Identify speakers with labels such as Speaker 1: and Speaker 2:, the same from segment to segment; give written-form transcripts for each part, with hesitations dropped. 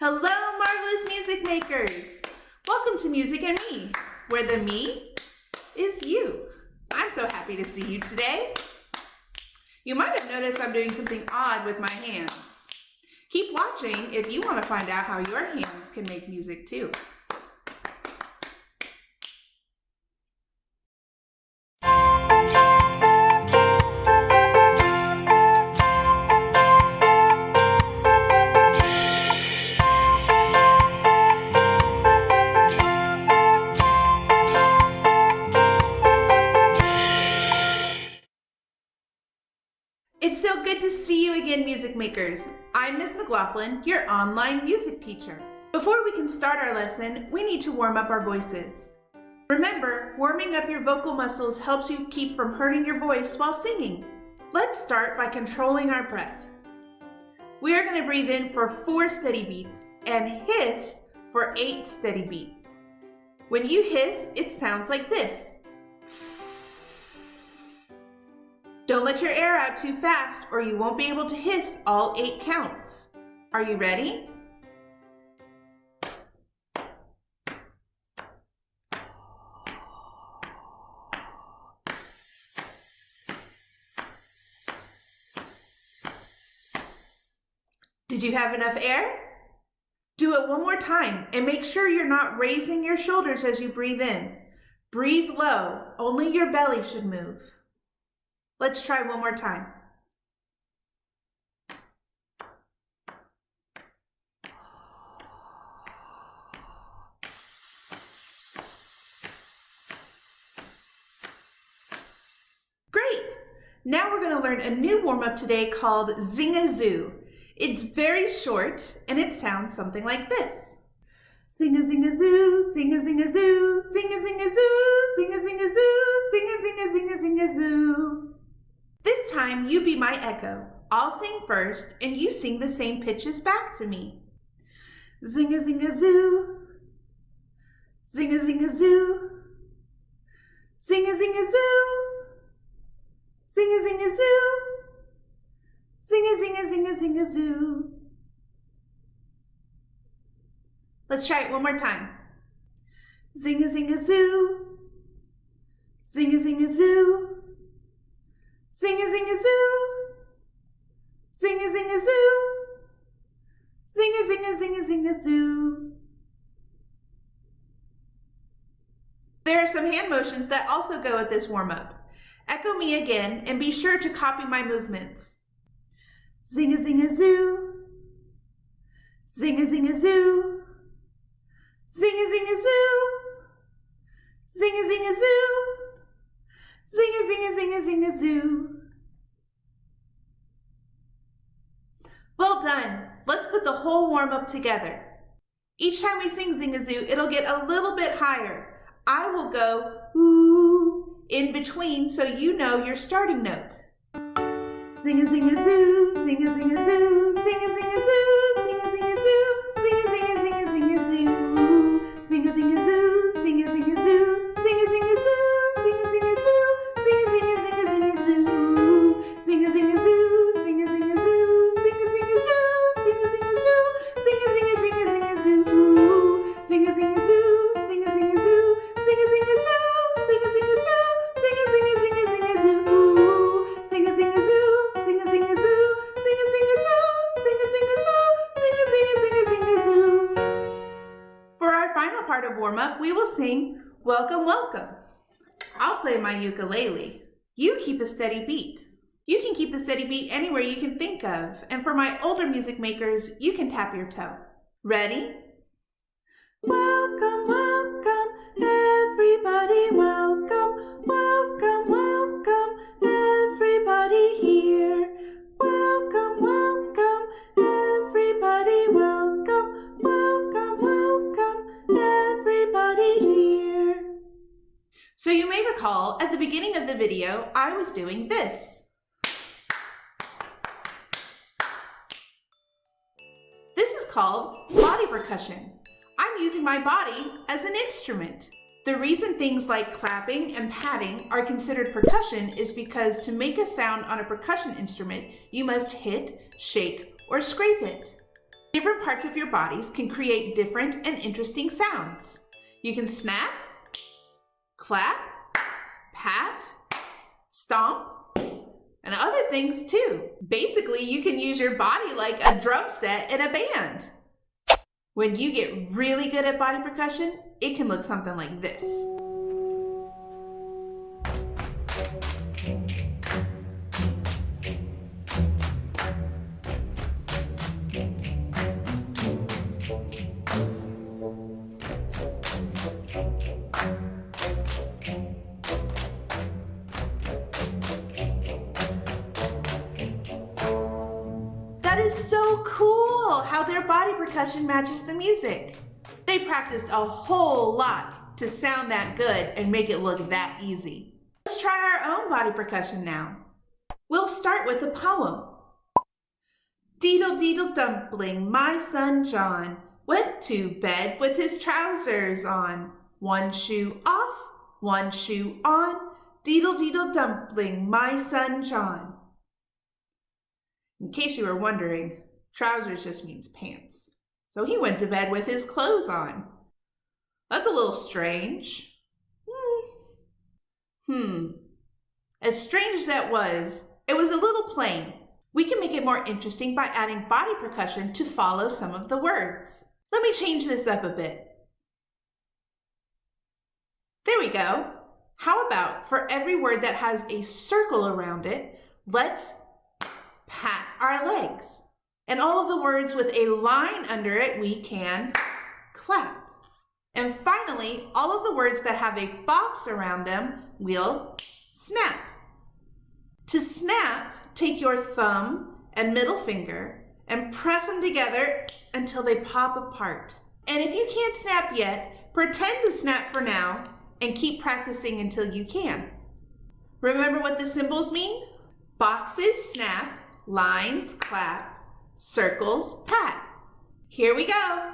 Speaker 1: Hello, marvelous music makers! Welcome to Music and Me, where the me is you. I'm so happy to see you today. You might have noticed I'm doing something odd with my hands. Keep watching if you want to find out how your hands can make music too. It's so good to see you again, music makers. I'm Miss McLaughlin, your online music teacher. Before we can start our lesson, we need to warm up our voices. Remember, warming up your vocal muscles helps you keep from hurting your voice while singing. Let's start by controlling our breath. We are going to breathe in for 4 steady beats and hiss for 8 steady beats. When you hiss, it sounds like this. Don't let your air out too fast or you won't be able to hiss all 8 counts. Are you ready? Did you have enough air? Do it one more time and make sure you're not raising your shoulders as you breathe in. Breathe low, only your belly should move. Let's try one more time. Great! Now we're going to learn a new warm-up today called Zing-a-Zoo. It's very short and it sounds something like this. Sing-a-zing-a-zoo, sing-a-zing-a-zoo, sing-a-zing-a-zoo, sing-a-zing-a-zoo, sing-a-zing-a-zing-a-zing-a-zoo. This time, you be my echo. I'll sing first, and you sing the same pitches back to me. Zing-a-zing-a-zoo, zing-a-zing-a-zoo, zing-a-zing-a-zoo, zing-a-zing-a-zoo, zing-a-zing-a-zing-a-zing-a-zoo. Let's try it one more time. Zing-a-zing-a-zoo, zing-a-zing-a-zoo, zing-a-zing-a-zoo, zing-a-zing-a-zoo, zing-a-zing-a-zing-a-zing-a-zoo. There are some hand motions that also go with this warm-up. Echo me again and be sure to copy my movements. Zing-a-zing-a-zoo, zing-a-zing-a-zoo, zing-a-zing-a-zoo, zing-a-zing-a-zoo, zing-a-zing-a-zing-a-zing-a-zoo. Well done. Let's put the whole warm-up together. Each time we sing Zing-a-Zoo, it'll get a little bit higher. I will go ooh in between so you know your starting note. Zing-a-zing-a-zoo, zing-a-zing-a-zoo, zing-a-zing-a-zoo, zing-a-zing-a-zoo, zing-a-zing-a-zing-a-zing-a-zoo, zing-a-zing-a-zoo, zing-a-zing-a-zoo, zing-a-zing-a-zoo, zing-a-zing-a-zoo, zing-a-zing-a-zing-a-zing-a-zoo, zing-a-zing-a-zoo, zing-a-zing-a-zoo, zing-a-zing-a-zoo, zing-a-zing-a-zoo, zing-a-zing-a-zing-a-zing-a-zoo, zing-a-zing-a-zoo, zing-a-zing-a-zoo, zing-a-zing-a-zoo, zing-a-zing-a-zoo, zing-a-zing-a-zing-a-zing-a-zoo, zing-a-zing-a-zoo, zing-a-zing-a-zoo, zing-a-zing-a-zoo, zing-a-zing-a-zoo, zing-a-zing-a-zing-a-zing-a-zoo. For our final part of warm-up, we will sing Welcome, Welcome. I'll play my ukulele. You keep a steady beat. You can keep the steady beat anywhere you can think of. And for my older music makers, you can tap your toe. Ready? Welcome, welcome, everybody, welcome, welcome, welcome, everybody here. Welcome, welcome, everybody, welcome, welcome, welcome, everybody here. So you may recall at the beginning of the video, I was doing this. This is called body percussion. I'm using my body as an instrument. The reason things like clapping and patting are considered percussion is because to make a sound on a percussion instrument, you must hit, shake, or scrape it. Different parts of your bodies can create different and interesting sounds. You can snap, clap, pat, stomp, and other things too. Basically, you can use your body like a drum set in a band. When you get really good at body percussion, it can look something like this. That is so cool how their body percussion matches the music. They practiced a whole lot to sound that good and make it look that easy. Let's try our own body percussion now. We'll start with a poem. Deedle deedle dumpling, my son John went to bed with his trousers on. One shoe off, one shoe on. Deedle deedle dumpling, my son John. In case you were wondering, trousers just means pants. So he went to bed with his clothes on. That's a little strange. As strange as that was, it was a little plain. We can make it more interesting by adding body percussion to follow some of the words. Let me change this up a bit. There we go. How about for every word that has a circle around it, let's pat our legs. And all of the words with a line under it, we can clap. And finally, all of the words that have a box around them, we'll snap. To snap, take your thumb and middle finger and press them together until they pop apart. And if you can't snap yet, pretend to snap for now and keep practicing until you can. Remember what the symbols mean? Boxes snap, lines clap, circles pat. Here we go.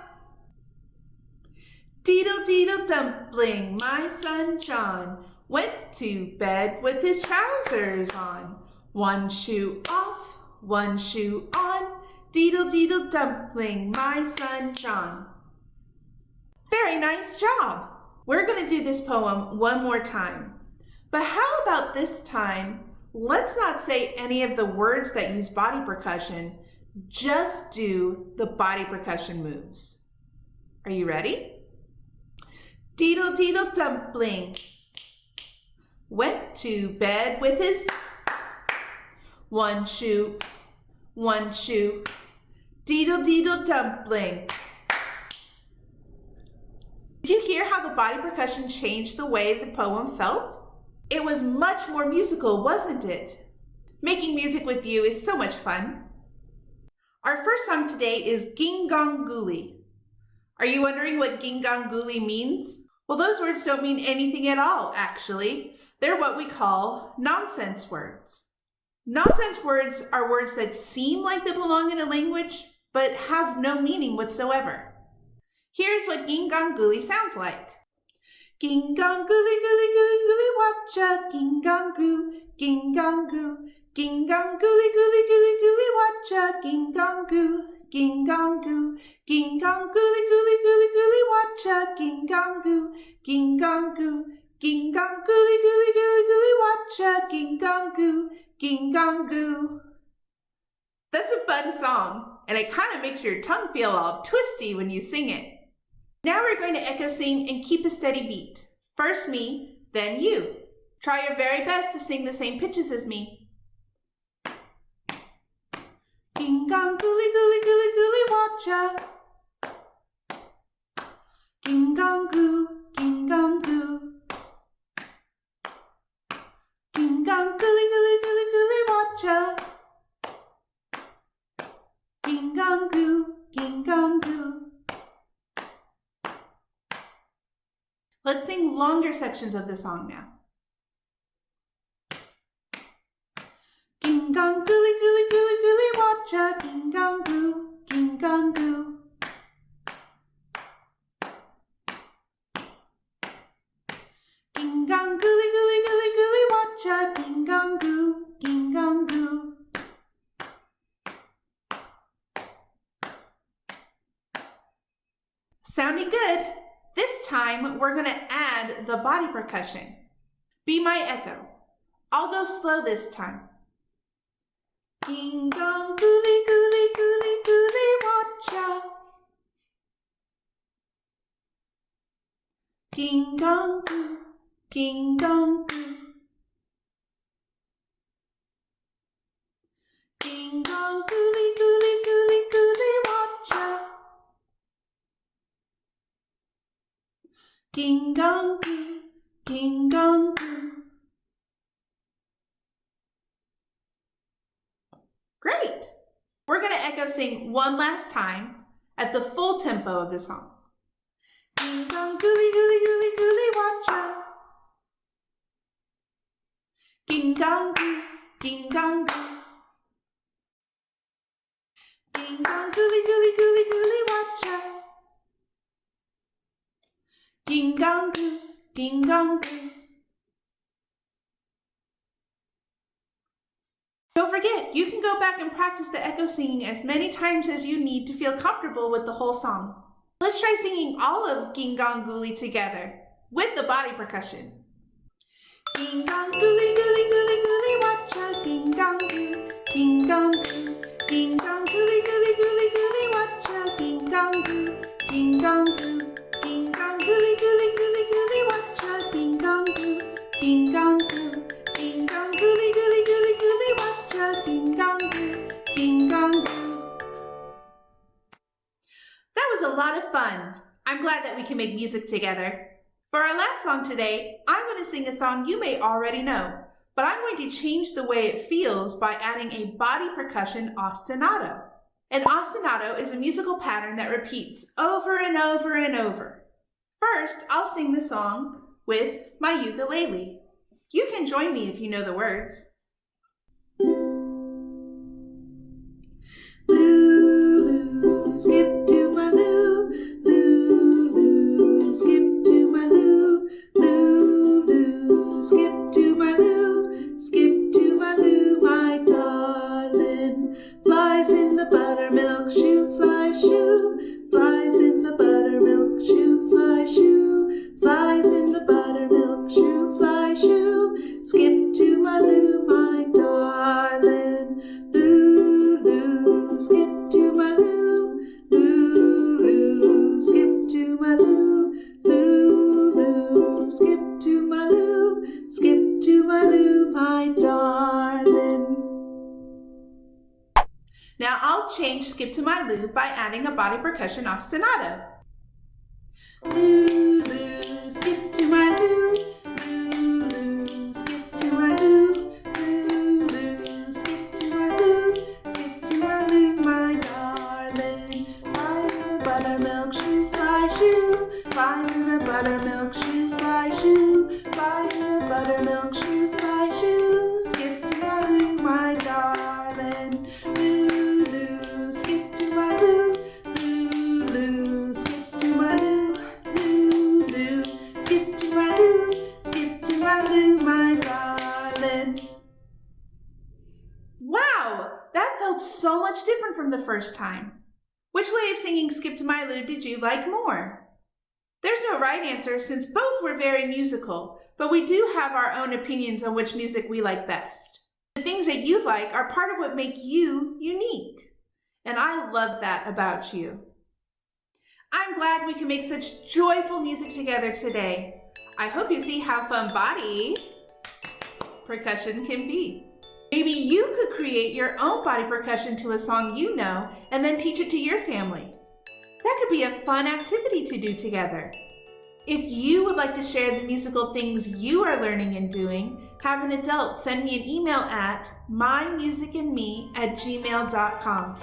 Speaker 1: Deedle deedle dumpling, my son John went to bed with his trousers on. One shoe off, one shoe on. Deedle deedle dumpling, my son John. Very nice job. We're going to do this poem one more time. But how about this time, let's not say any of the words that use body percussion, just do the body percussion moves. Are you ready? Deedle deedle dumpling went to bed with his one shoe, deedle deedle dumpling. Did you hear how the body percussion changed the way the poem felt? It was much more musical, wasn't it? Making music with you is so much fun. Our first song today is Ging Gong Guli. Are you wondering what Ging Gong Guli means? Well, those words don't mean anything at all, actually. They're what we call nonsense words. Nonsense words are words that seem like they belong in a language, but have no meaning whatsoever. Here's what Ging Gong Guli sounds like. Ging Gong Guli Guli Guli Guli Watcha, Ging Gong Goo, Ging Gong Goo, Ging Gong Guli Guli Guli Guli Watcha, Ging Gong Goo, Ging Gong Goo, Ging Gong Guli Guli Guli Guli Watcha, Ging Gong Goo, Ging Gong Goo, Ging Gong Guli Guli Guli Guli Watcha, Ging Gong Goo, Ging Gong Goo. That's a fun song, and it kind of makes your tongue feel all twisty when you sing it. Now we're going to echo sing and keep a steady beat. First me, then you. Try your very best to sing the same pitches as me. Ging Gong Guli Guli Guli Guli Watcha. Ging Gong Goo, Ging Gong Goo. Ging Gong Guli Guli Guli Guli Watcha. Ging Gong Goo, Ging Gong Goo. Let's sing longer sections of the song now. Ging Gong Guli Guli Guli Guli Watcha, Ging Gong Goo, Ging Gong Goo. Ging Gong Guli Guli Guli Guli Watcha, Ging Gong Goo, Ging Gong Goo. Sounding good. This time, we're gonna add the body percussion. Be my echo. I'll go slow this time. Ding dong, gooly, gooly, gooly, gooly, watcha. Ding dong, goo, ding dong, goo. Ding dong, gooly, gooly, gooly, gooly, watcha. Ding dong, goo, ding dong, goo. Great! We're going to echo sing one last time at the full tempo of the song. Ding dong, gooly, gooly, gooly, gooly, watcha. Ding dong, goo, ding dong, goo. Ding dong, gooly, gooly, gooly, gooly, watcha. Ding dong, goo, ding dong, goo. Don't forget, you can go back and practice the echo singing as many times as you need to feel comfortable with the whole song. Let's try singing all of Ging Gong Gooly together with the body percussion. Ging Gong Gooly, Gooly, Gooly, Gooly, watcha. Ging Gong Goo, Ging Gong Goo. Ging Gong Gooly, Gooly, Gooly, Gooly, watcha. Ging Gong Goo, Ging Gong Goo. Ging Gong Gooly, Gooly, Gooly, Gooly, watcha. Ging Gong Goo, Ging Gong Goo. Ging Gong Gooly, Gooly, Gooly, Gooly, watcha. Ging Gong Goo, Ging Gong Goo. That was a lot of fun. I'm glad that we can make music together. For our last song today, I'm going to sing a song you may already know, but I'm going to change the way it feels by adding a body percussion ostinato. An ostinato is a musical pattern that repeats over and over and over. First, I'll sing the song with my ukulele. You can join me if you know the words. Loo, skip to my loo, loo, skip to my loo, loo, skip to my loo, skip to my loo, my darling. Flies in the buttermilk shoe, fly shoe, flies in the buttermilk shoe, fly shoe, flies in the buttermilk shoe, fly shoe, skip to my loo, my darling. Loo, skip to my loo, loo, skip to my loo, loo, skip to my loo, skip to my loo, my darling. Now I'll change skip to my loo by adding a body percussion ostinato. Loo, skip to my loo, loo, skip to my loo, loo, skip to my loo, skip to my loo, my darling. Flies in the buttermilk shoe, fly shoe, flies in the buttermilk shoe, fly shoe, flies in the buttermilk shoe, fly shoe, skip to my loo, my darling. Loo, skip to my loo, loo, skip to my loo, loo, skip to my loo, skip to my loo, my darling. Wow, that felt so much different from the first time. Which way of singing Skip to My Loo did you like more? There's no right answer since both were very musical, but we do have our own opinions on which music we like best. The things that you like are part of what make you unique, and I love that about you. I'm glad we can make such joyful music together today. I hope you see how fun body percussion can be. Maybe you could create your own body percussion to a song you know and then teach it to your family. That could be a fun activity to do together. If you would like to share the musical things you are learning and doing, have an adult send me an email at mymusicandme@gmail.com.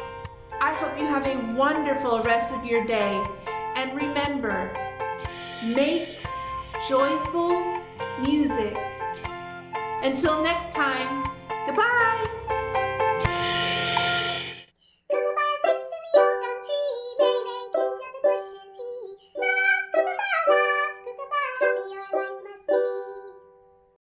Speaker 1: I hope you have a wonderful rest of your day, and remember, make joyful music. Until next time, goodbye!